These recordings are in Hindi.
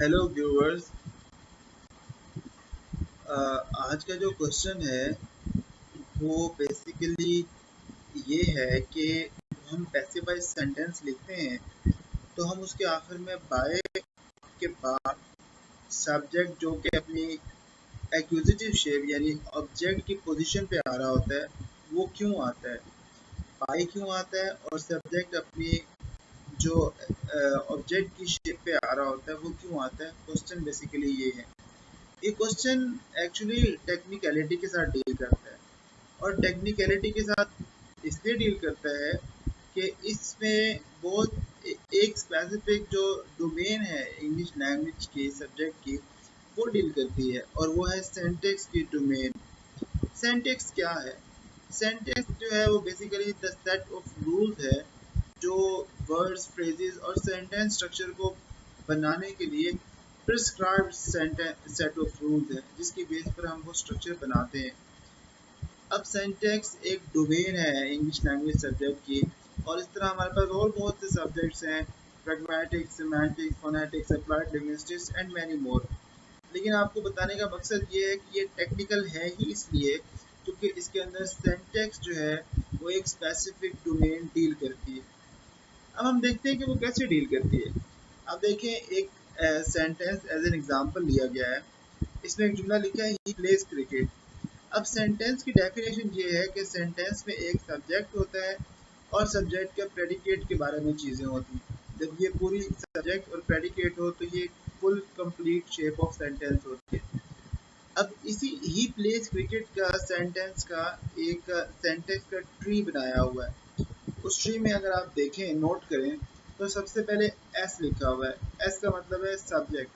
Hello viewers. आज का जो क्वेश्चन है वो बेसिकली ये है कि हम पैसिव वॉइस सेंटेंस लिखते हैं तो हम उसके आखिर में बाय के बाद सब्जेक्ट जो कि अपनी एक्यूजिटिव शेप यानी ऑब्जेक्ट की पोजीशन पे आ रहा होता है वो क्यों आता है, बाय क्यों आता है और सब्जेक्ट अपनी जो ऑब्जेक्ट की शेप पे आ रहा होता है वो क्यों आता है। क्वेश्चन बेसिकली ये है। ये क्वेश्चन एक्चुअली टेक्निकलिटी के साथ डील करता है और टेक्निकलिटी के साथ इसलिए डील करता है कि इसमें बहुत एक स्पेसिफिक जो डोमेन है इंग्लिश लैंग्वेज की सब्जेक्ट की वो डील करती है और वो है सिंटैक्स की डोमेन। सिंटैक्स क्या है? सिंटैक्स जो है वो basically the set of rules है जो वर्ड्स, फ्रेजेस और सेंटेंस स्ट्रक्चर को बनाने के लिए प्रिस्क्राइब्ड सेट ऑफ रूल्स है जिसकी बेस पर हम वो स्ट्रक्चर बनाते हैं। अब सिंटैक्स एक डोमेन है इंग्लिश लैंग्वेज सब्जेक्ट की और इस तरह हमारे पास और बहुत से सब्जेक्ट्स हैं, pragmatics, semantics, phonetics, applied linguistics and many more. लेकिन आपको बताने का मकसद ये है कि ये टेक्निकल है ही इसलिए क्योंकि इसके अंदर सिंटैक्स जो है वो एक स्पेसिफिक डोमेन डील करती है। अब हम देखते हैं कि वो कैसे डील करती है। अब देखें, एक सेंटेंस एज एन एग्जांपल लिया गया है। इसमें एक जुमला लिखा है ही प्लेज क्रिकेट। अब सेंटेंस की डेफिनेशन ये है कि सेंटेंस में एक सब्जेक्ट होता है और सब्जेक्ट के प्रेडिकेट के बारे में चीज़ें होती हैं। जब ये पूरी सब्जेक्ट और प्रेडिकेट हो तो ये full complete shape of sentence होती है। अब इसी ही प्लेज क्रिकेट का सेंटेंस का एक सेंटेंस का ट्री बनाया हुआ है। उस ट्री में अगर आप देखें, नोट करें तो सबसे पहले एस लिखा हुआ है। एस का मतलब है सब्जेक्ट,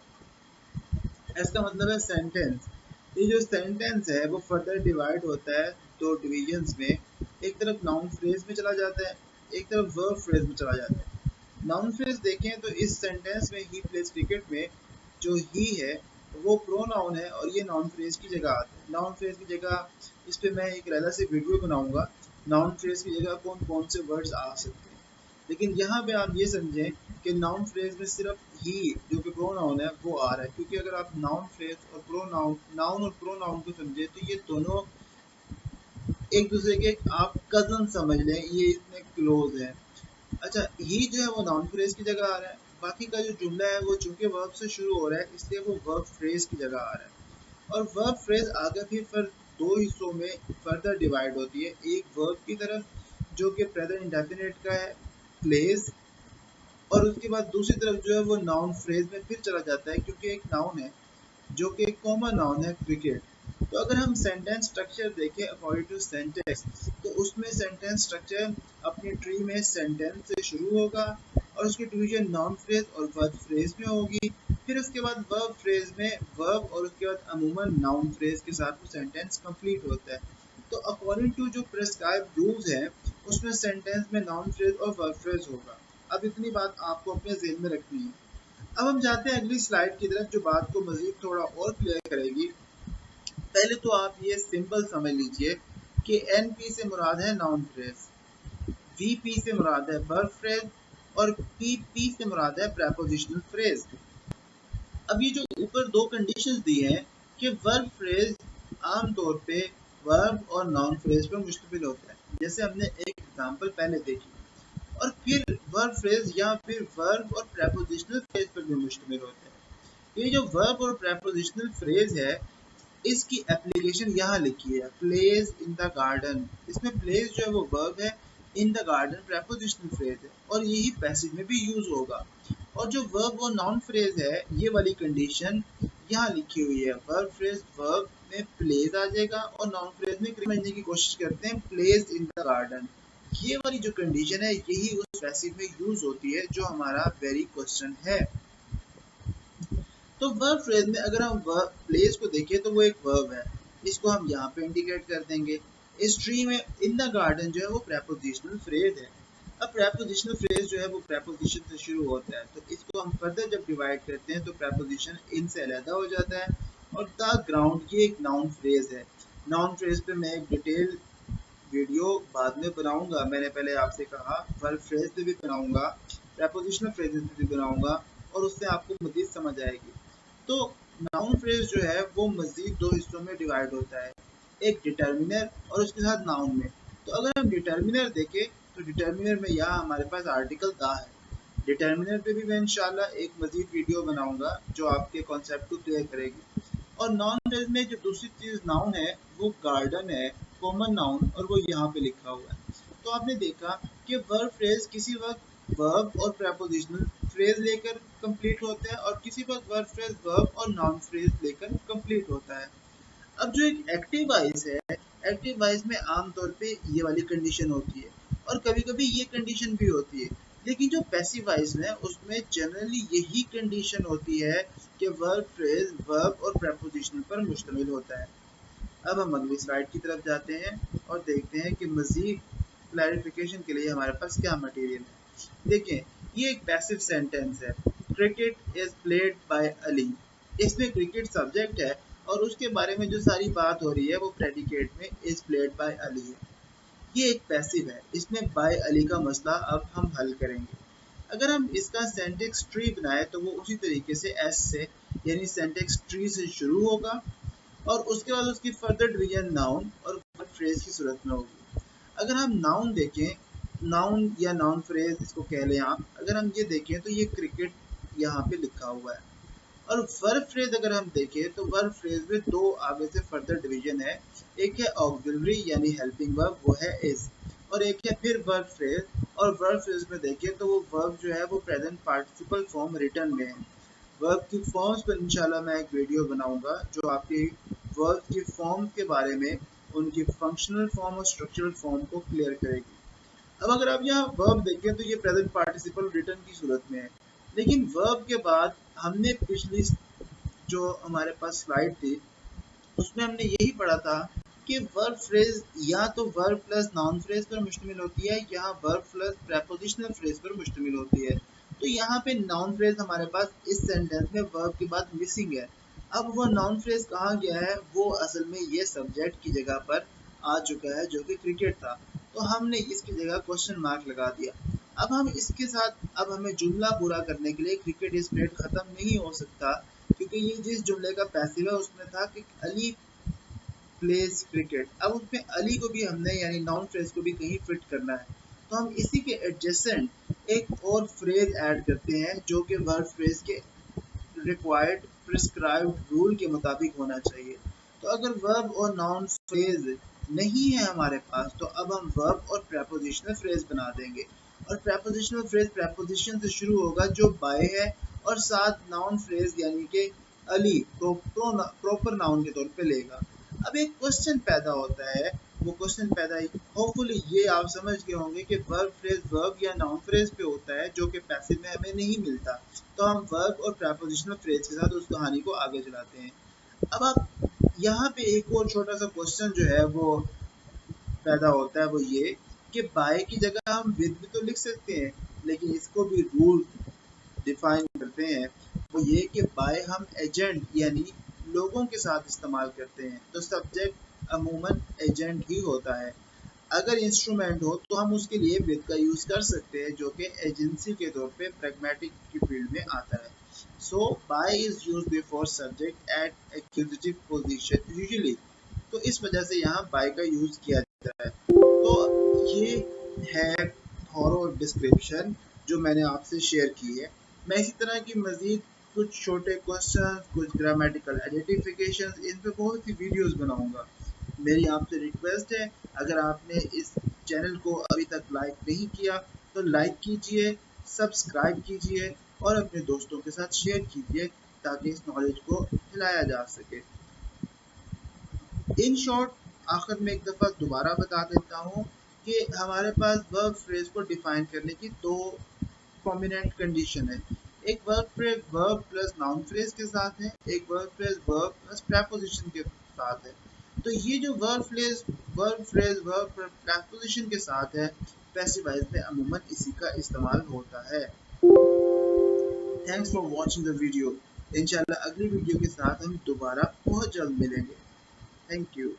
एस का मतलब है सेंटेंस। ये जो सेंटेंस है वो फर्दर डिवाइड होता है दो डिविजन्स में। एक तरफ नाउन फ्रेज में चला जाता है, एक तरफ वर्ब फ्रेज में चला जाता है। नाउन फ्रेज देखें तो इस सेंटेंस में ही प्लेस क्रिकेट में जो ही है वो प्रोनाउन है और ये नाउन फ्रेज की जगह आता है। नाउन फ्रेज की जगह इस पे मैं एक अलग से वीडियो बनाऊंगा, नाउन फ्रेज की जगह कौन कौन से वर्ड्स आ सकते हैं। लेकिन यहाँ पे आप ये समझें कि नाउन फ्रेज में सिर्फ ही जो कि प्रोनाउन है वो आ रहा है, क्योंकि अगर आप नाउन फ्रेज और प्रोनाउन, नाउन और प्रोनाउन को समझे तो ये दोनों एक दूसरे के आप कजन समझ लें, ये इतने क्लोज है। अच्छा, ही जो है वो नाउन फ्रेज की जगह आ रहा है। बाकी का जो जुमला है वो चूंकि वर्ब से शुरू हो रहा है इसलिए वो वर्ब फ्रेज की जगह आ रहा है। और वर्ब फ्रेज आगे फिर दो हिस्सों में फर्दर डिवाइड होती है। एक वर्ब की तरफ जो कि प्रेजेंट इंडेफिनिट का है, प्लेस, और उसके बाद दूसरी तरफ जो है वो नाउन फ्रेज में फिर चला जाता है क्योंकि एक नाउन है जो कि एक कॉमन नाउन है, क्रिकेट। तो अगर हम सेंटेंस स्ट्रक्चर देखें अकॉर्डिंग टू सिंटैक्स तो उसमें सेंटेंस स्ट्रक्चर अपनी ट्री में सेंटेंस से शुरू होगा और उसकी डिवीजन नाउन फ्रेज और वर्ब फ्रेज में होगी। फिर उसके बाद वर्ब फ्रेज में वर्ब और उसके बाद अमूमन नाउन फ्रेज के साथ वो सेंटेंस कंप्लीट होता है। तो अकॉर्डिंग टू जो प्रिस्क्राइब्ड रूल्स हैं उसमें सेंटेंस में नाउन फ्रेज और वर्ब फ्रेज होगा। अब इतनी बात आपको अपने ज़हन में रखनी है। अब हम जाते हैं अगली स्लाइड की तरफ जो बात को मजीद थोड़ा और क्लियर करेगी। पहले तो आप ये सिंपल समझ लीजिए कि एनपी से मुराद है नाउन फ्रेज, वीपी से मुराद है वर्ब फ्रेज और पीपी से मुराद है प्रेपोजिशनल फ्रेज। अब ये जो ऊपर दो कंडीशंस दी हैं कि वर्ब फ्रेज आमतौर पे वर्ब और नाउन फ्रेज पर मुश्तमिल होता है, जैसे हमने एक एग्जांपल पहले देखी, और फिर वर्ब फ्रेज या फिर वर्ब और प्रेपोजिशनल फ्रेज पर भी मुश्तमिल होता है। ये जो वर्ब और प्रेपोजिशनल फ्रेज है इसकी एप्लीकेशन यहाँ लिखी है, प्लेस इन द गार्डन। इसमें प्लेस जो है वो वर्ब है, in the garden prepositional phrase है और यही पैसिव में भी यूज होगा। और जो वर्ब और नाउन फ्रेज है ये वाली कंडीशन यहाँ लिखी हुई है। वर्ब फ्रेज वर्ब में प्लेस आ जाएगा और नाउन फ्रेज में समझने की कोशिश करते हैं प्लेस इन द गार्डन। ये वाली जो कंडीशन है यही उस पैसिव में यूज होती है जो हमारा वेरी क्वेश्चन है। तो वर्ब फ्रेज में अगर हम वर्ब प्लेस को देखें तो वो एक वर्ब है, इसको हम यहाँ पे इंडिकेट कर देंगे। इस ट्री में इन द गार्डन जो है वो प्रेपोजिशनल फ्रेज है। अब प्रेपोजिशनल फ्रेज जो है वो प्रेपोजिशन से शुरू होता है, तो इसको हम फर्दर जब डिवाइड करते हैं तो प्रेपोजिशन इन से अलग हो जाता है। और द ग्राउंड ये एक नाउन फ्रेज है। नाउन फ्रेज पे मैं एक डिटेल वीडियो बाद में बनाऊंगा, मैंने पहले आपसे कहा वर्ब फ्रेज पे भी बनाऊंगा, प्रेपोजिशनल फ्रेजेस पे भी बनाऊंगा और उससे आपको मजीद समझ आएगी। तो नाउन फ्रेज जो है वो मजीद दो हिस्सों में डिवाइड होता है, एक डिटर्मिनर और उसके साथ नाउन में। तो अगर हम डिटर्मिनर देखें तो डिटर्मिनर में यहाँ हमारे पास आर्टिकल द है। डिटर्मिनर पे भी मैं इंशाल्लाह एक मजीद वीडियो बनाऊंगा जो आपके कॉन्सेप्ट को क्लियर करेगी। और नॉन फ्रेज में जो दूसरी चीज नाउन है वो गार्डन है, कॉमन नाउन, और वो यहाँ पे लिखा हुआ है। तो आपने देखा कि वर्ब फ्रेज किसी वक्त वर्ब और प्रेपोजिशनल फ्रेज लेकर कंप्लीट होता है और किसी वक्त वर्ब फ्रेज वर्ब और नाउन फ्रेज लेकर कंप्लीट होता है। अब जो एक एक्टिव वॉइस है, एक्टिव वॉइस में आमतौर पे ये वाली कंडीशन होती है और कभी कभी ये कंडीशन भी होती है, लेकिन जो पैसिव वॉइस है उसमें जनरली यही कंडीशन होती है कि वर्ब फ्रेज वर्ब और प्रेपोजिशन पर मुश्तमिल होता है। अब हम अगली स्लाइड की तरफ जाते हैं और देखते हैं कि मजीद क्लैरिफिकेशन के लिए हमारे पास क्या मटेरियल है। देखें, ये एक पैसिव सेंटेंस है, cricket is played by Ali. इसमें क्रिकेट सब्जेक्ट है और उसके बारे में जो सारी बात हो रही है वो प्रेडिकेट में इज प्लेड बाय अली है। ये एक पैसिव है, इसमें बाय अली का मसला अब हम हल करेंगे। अगर हम इसका सेंटेक्स ट्री बनाए तो वो उसी तरीके से एस से यानी सेंटेक्स ट्री से शुरू होगा और उसके बाद उसकी फर्दर डिवीजन नाउन और फ्रेज की सूरत में होगी। अगर हम नाउन देखें, नाउन या नाउन फ्रेज इसको कह लें आप, अगर हम ये देखें तो ये क्रिकेट यहाँ पे लिखा हुआ है। और वर्ब फ्रेज अगर हम देखें तो वर्ब फ्रेज में दो आगे से फर्दर डिवीजन है, एक है ऑक्सिलरी यानी हेल्पिंग वर्ब, वो है इज, और एक है फिर वर्ब फ्रेज। और वर्ब फ्रेज में देखें तो वो वर्ब जो है वो प्रेजेंट पार्टिसिपल फॉर्म रिटर्न में है। वर्ब की फॉर्म्स पर इंशाल्लाह मैं एक वीडियो बनाऊंगा जो आपकी वर्ब की फॉर्म के बारे में, उनकी फंक्शनल फॉर्म और स्ट्रक्चरल फॉर्म को क्लियर करेगी। अब अगर आप यहाँ वर्ब देखें तो ये प्रेजेंट पार्टिसिपल रिटर्न की सूरत में है, लेकिन वर्ब के बाद हमने पिछली जो हमारे पास स्लाइड थी उसमें हमने यही पढ़ा था कि वर्ब फ्रेज या तो वर्ब प्लस नाउन फ्रेज पर मुश्तमिल होती है या वर्ब प्लस प्रेपोजिशनल फ्रेज पर मुश्तमिल होती है। तो यहाँ पे नाउन फ्रेज हमारे पास इस सेंटेंस में वर्ब के बाद मिसिंग है। अब वो नाउन फ्रेज कहाँ गया है, वो असल में ये सब्जेक्ट की जगह पर आ चुका है जो कि क्रिकेट था, तो हमने इसकी जगह क्वेश्चन मार्क लगा दिया। अब हम इसके साथ, अब हमें जुमला पूरा करने के लिए क्रिकेट इज प्लेड खत्म नहीं हो सकता, क्योंकि ये जिस जुमले का पैसिव है उसमें था कि अली प्लेज क्रिकेट। अब उसमें अली को भी हमने यानी नाउन फ्रेज को भी कहीं फिट करना है, तो हम इसी के एडजेसेंट एक और फ्रेज ऐड करते हैं जो कि वर्ब फ्रेज के रिक्वायर्ड प्रिस्क्राइब्ड रूल के मुताबिक होना चाहिए। तो अगर वर्ब और नाउन फ्रेज नहीं है हमारे पास तो अब हम वर्ब और प्रेपोजिशनल फ्रेज बना देंगे। और प्रेपोजिशनल फ्रेज प्रेपोजिशन से शुरू होगा जो बाय है और साथ नाउन फ्रेज यानी कि अली को प्रॉपर नाउन के तौर पे लेगा। अब एक क्वेश्चन पैदा होता है, वो क्वेश्चन पैदा होपफुली ये आप समझ गए होंगे कि वर्ब फ्रेज वर्ब या नाउन फ्रेज पे होता है जो कि पैसिव में हमें नहीं मिलता, तो हम वर्ब और प्रेपोजिशनल फ्रेज के साथ उस कहानी को आगे चलाते हैं। अब आप यहाँ पे एक और छोटा सा क्वेश्चन जो है वो पैदा होता है, वो ये कि बाय की जगह हम विद भी तो लिख सकते हैं, लेकिन इसको भी रूल डिफाइन करते हैं, वो ये कि बाय हम एजेंट यानी लोगों के साथ इस्तेमाल करते हैं, तो सब्जेक्ट अमूमन एजेंट ही होता है। अगर इंस्ट्रूमेंट हो तो हम उसके लिए विद का यूज कर सकते हैं जो कि एजेंसी के तौर पे प्रैग्मेटिक की फील्ड में आता है। So by is used before subject at accusative position usually, तो इस वजह से यहाँ बाय का यूज किया जाता है। तो ये है थॉरो डिस्क्रिप्शन जो मैंने आपसे शेयर की है। मैं इसी तरह की मजीद कुछ छोटे क्वेश्चन, कुछ ग्रामेटिकल आइडेंटिफिकेशन, इन पे बहुत सी वीडियोस बनाऊंगा। मेरी आपसे रिक्वेस्ट है, अगर आपने इस चैनल को अभी तक लाइक नहीं किया तो लाइक कीजिए, सब्सक्राइब कीजिए और अपने दोस्तों के साथ शेयर कीजिए ताकि इस नॉलेज को फैलाया जा सके। इन शॉर्ट आखिर में एक दफ़ा दोबारा बता देता हूँ कि हमारे पास वर्ब फ्रेज को डिफाइन करने की दो प्रोमिनेंट कंडीशन है। एक verb phrase verb plus noun phrase के साथ है, एक verb phrase verb plus preposition के साथ है। तो ये जो वर्ब फ्रेज वर्ब प्रेपोजिशन के साथ है, पैसिव वॉइस में अमूमन इसी का इस्तेमाल होता है। Thanks for watching the video. इंशाल्लाह अगली वीडियो के साथ हम दोबारा बहुत जल्द मिलेंगे। Thank you.